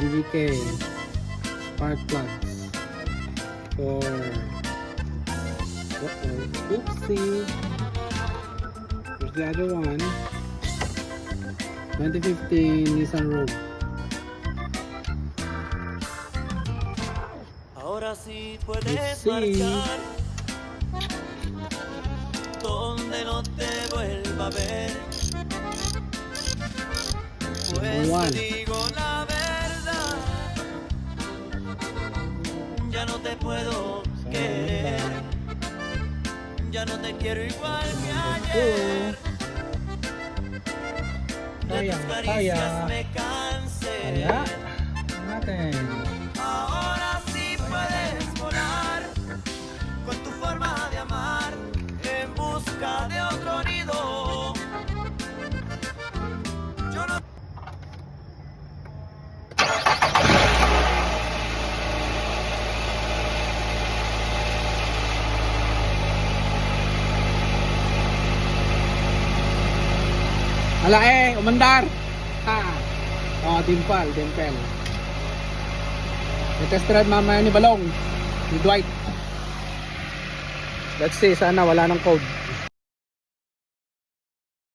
DVK spark plugs for oopsie. There's the other one, 2015 Nissan Rogue. Ahora sí Let's puedes see. marchar donde no te vuelva a ver. Pues One. te digo la verdad, ya no te puedo querer, ya no te quiero igual que ayer. De tus caricias me cansé. Kaya natin. Ahora sí puedes volar con tu forma de amar en busca de otro nido. Yo no. Alae, umandar. Ha. Oh, dimpal. Test ride mamaya ni Balong, ni Dwight. Let's see, sana wala ng code.